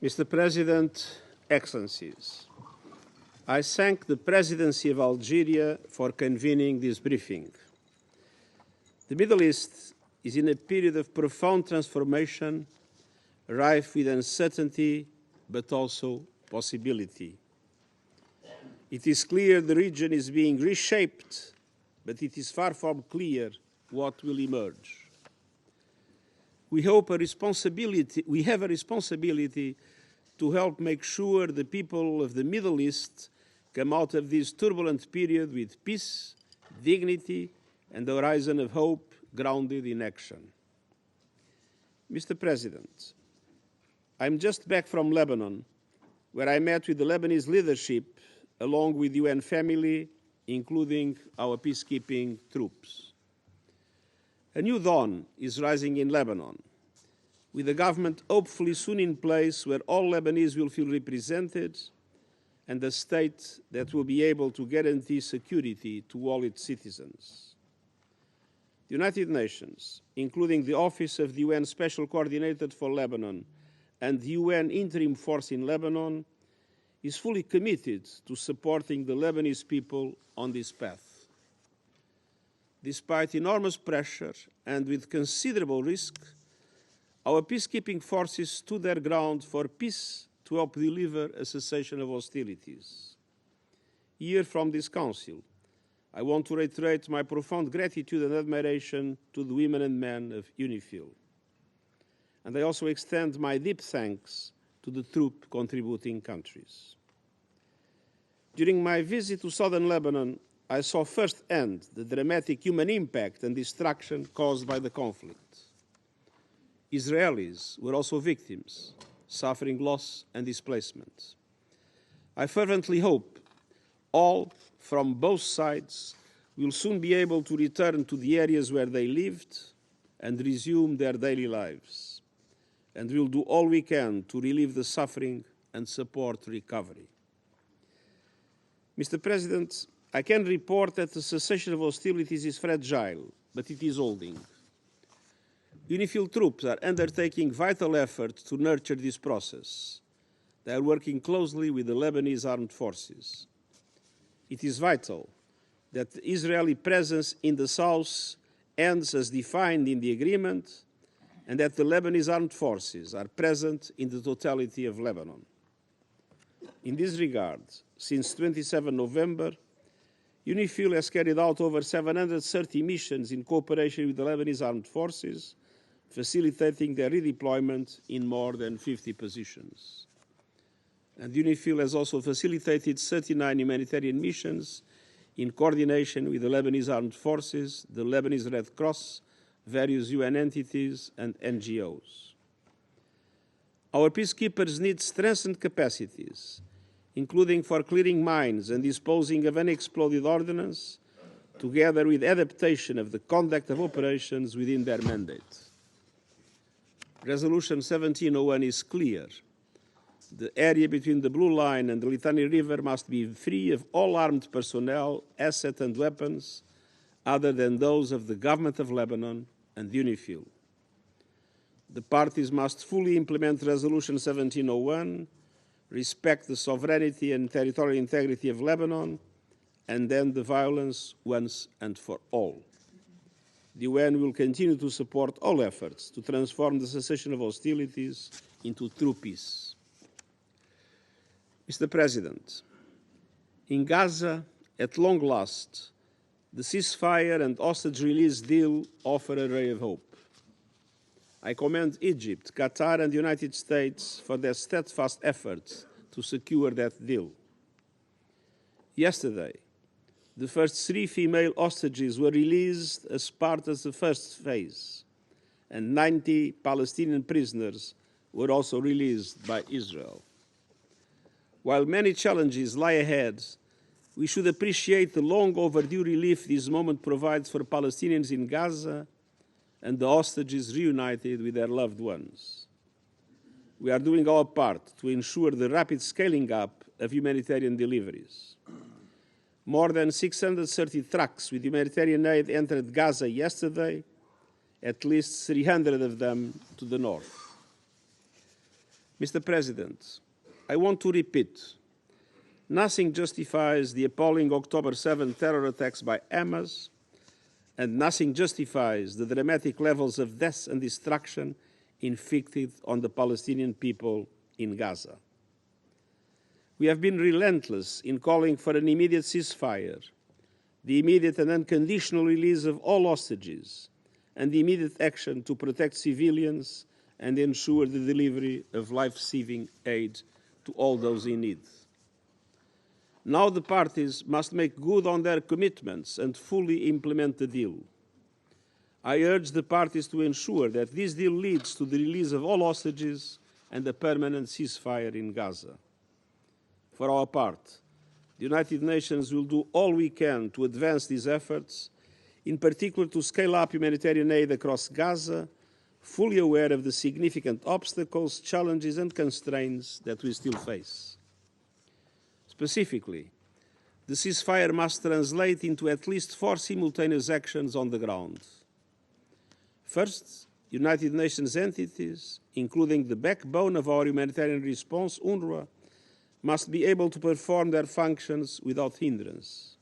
Mr. President, Excellencies, I thank the Presidency of Algeria for convening this briefing. The Middle East is in a period of profound transformation, rife with uncertainty, but also possibility. It is clear the region is being reshaped, but it is far from clear what will emerge. We have a responsibility to help make sure the people of the Middle East come out of this turbulent period with peace, dignity, and a horizon of hope grounded in action. Mr. President, I'm just back from Lebanon, where I met with the Lebanese leadership along with the UN family, including our peacekeeping troops. A new dawn is rising in Lebanon, with a government hopefully soon in place where all Lebanese will feel represented and a state that will be able to guarantee security to all its citizens. The United Nations, including the Office of the UN Special Coordinator for Lebanon and the UN Interim Force in Lebanon, is fully committed to supporting the Lebanese people on this path. Despite enormous pressure and with considerable risk, our peacekeeping forces stood their ground for peace to help deliver a cessation of hostilities. Here from this Council, I want to reiterate my profound gratitude and admiration to the women and men of UNIFIL. And I also extend my deep thanks to the troop contributing countries. During my visit to southern Lebanon, I saw firsthand the dramatic human impact and destruction caused by the conflict. Israelis were also victims, suffering loss and displacement. I fervently hope all from both sides will soon be able to return to the areas where they lived and resume their daily lives, and will do all we can to relieve the suffering and support recovery. Mr. President, I can report that the cessation of hostilities is fragile, but it is holding. UNIFIL troops are undertaking vital efforts to nurture this process. They are working closely with the Lebanese armed forces. It is vital that the Israeli presence in the south ends as defined in the agreement, and that the Lebanese armed forces are present in the totality of Lebanon. In this regard, since 27 November, UNIFIL has carried out over 730 missions in cooperation with the Lebanese armed forces, facilitating their redeployment in more than 50 positions. And UNIFIL has also facilitated 39 humanitarian missions in coordination with the Lebanese armed forces, the Lebanese Red Cross, various UN entities, and NGOs. Our peacekeepers need strengthened capacities, including for clearing mines and disposing of unexploded ordnance, together with adaptation of the conduct of operations within their mandate. Resolution 1701 is clear. The area between the Blue Line and the Litani River must be free of all armed personnel, assets and weapons other than those of the Government of Lebanon and UNIFIL. The parties must fully implement Resolution 1701, respect the sovereignty and territorial integrity of Lebanon, and end the violence once and for all. The UN will continue to support all efforts to transform the cessation of hostilities into true peace. Mr. President, in Gaza, at long last, the ceasefire and hostage release deal offer a ray of hope. I commend Egypt, Qatar, and the United States for their steadfast efforts to secure that deal. Yesterday, the first 3 female hostages were released as part of the first phase, and 90 Palestinian prisoners were also released by Israel. While many challenges lie ahead, we should appreciate the long overdue relief this moment provides for Palestinians in Gaza and the hostages reunited with their loved ones. We are doing our part to ensure the rapid scaling up of humanitarian deliveries. More than 630 trucks with humanitarian aid entered Gaza yesterday, at least 300 of them to the north. Mr. President, I want to repeat, nothing justifies the appalling October 7 terror attacks by Hamas, and nothing justifies the dramatic levels of death and destruction inflicted on the Palestinian people in Gaza. We have been relentless in calling for an immediate ceasefire, the immediate and unconditional release of all hostages, and the immediate action to protect civilians and ensure the delivery of life-saving aid to all those in need. Now the parties must make good on their commitments and fully implement the deal. I urge the parties to ensure that this deal leads to the release of all hostages and a permanent ceasefire in Gaza. For our part, the United Nations will do all we can to advance these efforts, in particular to scale up humanitarian aid across Gaza, fully aware of the significant obstacles, challenges and constraints that we still face. Specifically, the ceasefire must translate into at least 4 simultaneous actions on the ground. First, United Nations entities, including the backbone of our humanitarian response, UNRWA, must be able to perform their functions without hindrance.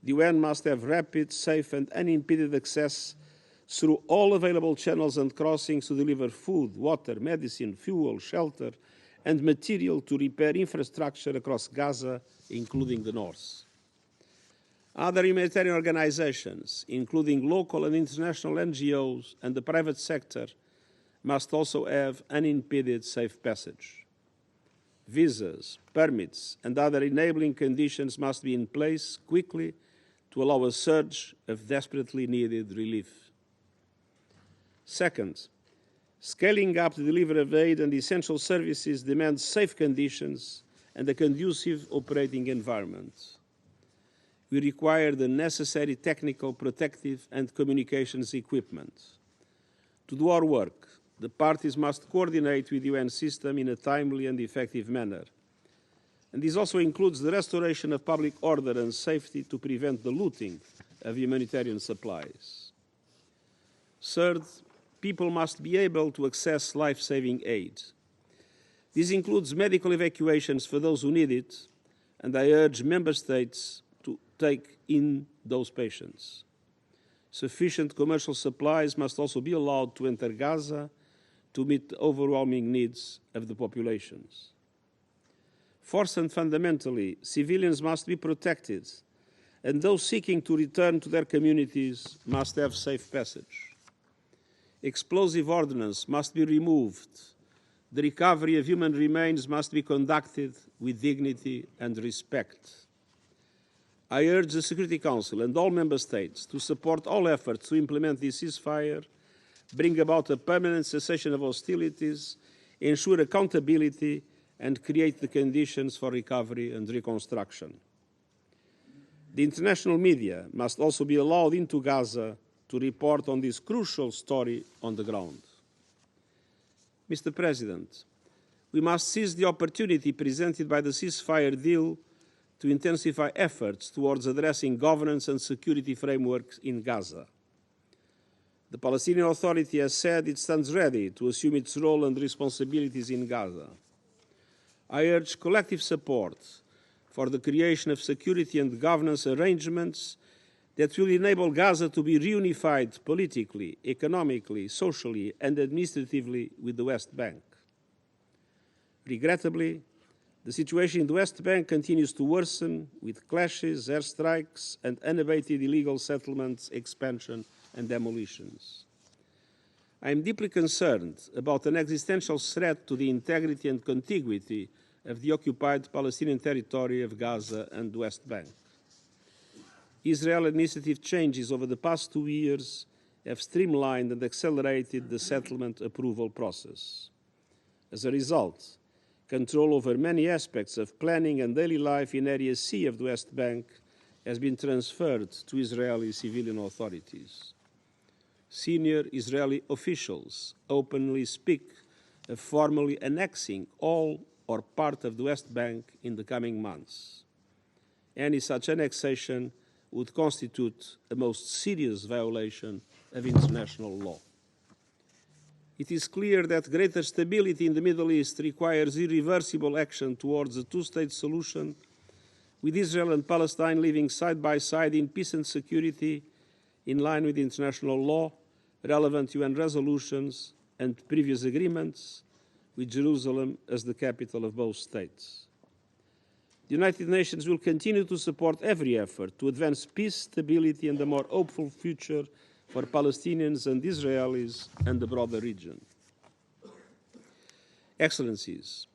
The UN must have rapid, safe and unimpeded access through all available channels and crossings to deliver food, water, medicine, fuel, shelter, and material to repair infrastructure across Gaza, including the north. Other humanitarian organizations, including local and international NGOs and the private sector, must also have unimpeded safe passage. Visas, permits, and other enabling conditions must be in place quickly to allow a surge of desperately needed relief. Second, scaling up the delivery of aid and essential services demands safe conditions and a conducive operating environment. We require the necessary technical, protective, and communications equipment. To do our work, the parties must coordinate with the UN system in a timely and effective manner. And this also includes the restoration of public order and safety to prevent the looting of humanitarian supplies. Third, people must be able to access life-saving aid. This includes medical evacuations for those who need it, and I urge member states to take in those patients. Sufficient commercial supplies must also be allowed to enter Gaza to meet the overwhelming needs of the populations. Fourth and fundamentally, civilians must be protected, and those seeking to return to their communities must have safe passage. Explosive ordnance must be removed. The recovery of human remains must be conducted with dignity and respect. I urge the Security Council and all member states to support all efforts to implement this ceasefire, bring about a permanent cessation of hostilities, ensure accountability, and create the conditions for recovery and reconstruction. The international media must also be allowed into Gaza to report on this crucial story on the ground. Mr. President, we must seize the opportunity presented by the ceasefire deal to intensify efforts towards addressing governance and security frameworks in Gaza. The Palestinian Authority has said it stands ready to assume its role and responsibilities in Gaza. I urge collective support for the creation of security and governance arrangements that will enable Gaza to be reunified politically, economically, socially, and administratively with the West Bank. Regrettably, the situation in the West Bank continues to worsen with clashes, airstrikes, and unabated illegal settlements, expansion, and demolitions. I am deeply concerned about an existential threat to the integrity and contiguity of the occupied Palestinian territory of Gaza and the West Bank. Israel administrative changes over the past 2 years have streamlined and accelerated the settlement approval process. As a result, control over many aspects of planning and daily life in Area C of the West Bank has been transferred to Israeli civilian authorities. Senior Israeli officials openly speak of formally annexing all or part of the West Bank in the coming months. Any such annexation would constitute a most serious violation of international law. It is clear that greater stability in the Middle East requires irreversible action towards a two-state solution, with Israel and Palestine living side by side in peace and security, in line with international law, relevant UN resolutions, and previous agreements, with Jerusalem as the capital of both states. The United Nations will continue to support every effort to advance peace, stability, and a more hopeful future for Palestinians and Israelis and the broader region. Excellencies,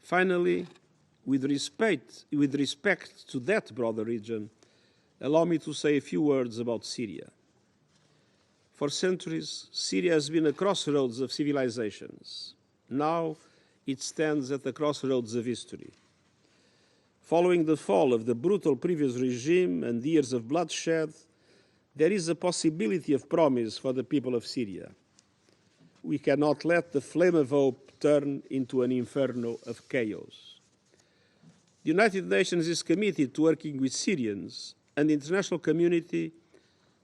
finally, with respect to that broader region, allow me to say a few words about Syria. For centuries, Syria has been a crossroads of civilizations. Now it stands at the crossroads of history. Following the fall of the brutal previous regime and years of bloodshed, there is a possibility of promise for the people of Syria. We cannot let the flame of hope turn into an inferno of chaos. The United Nations is committed to working with Syrians and the international community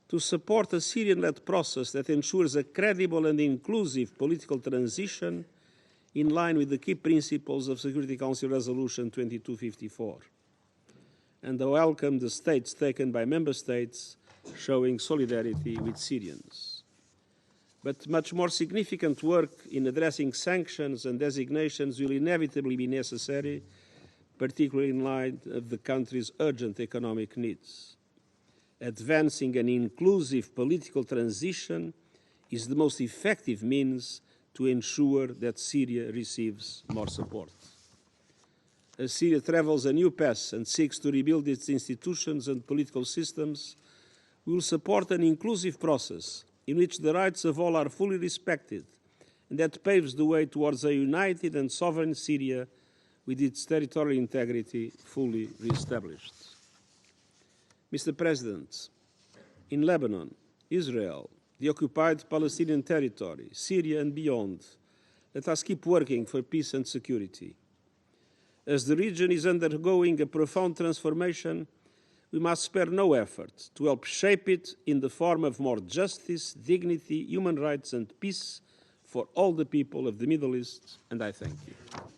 to support a Syrian-led process that ensures a credible and inclusive political transition in line with the key principles of Security Council Resolution 2254, and I welcome the steps taken by member states showing solidarity with Syrians. But much more significant work in addressing sanctions and designations will inevitably be necessary, particularly in light of the country's urgent economic needs. Advancing an inclusive political transition is the most effective means to ensure that Syria receives more support. As Syria travels a new path and seeks to rebuild its institutions and political systems, we will support an inclusive process in which the rights of all are fully respected and that paves the way towards a united and sovereign Syria with its territorial integrity fully reestablished. Mr. President, in Lebanon, Israel, the occupied Palestinian territory, Syria and beyond, let us keep working for peace and security. As the region is undergoing a profound transformation, we must spare no effort to help shape it in the form of more justice, dignity, human rights, and peace for all the people of the Middle East, and I thank you.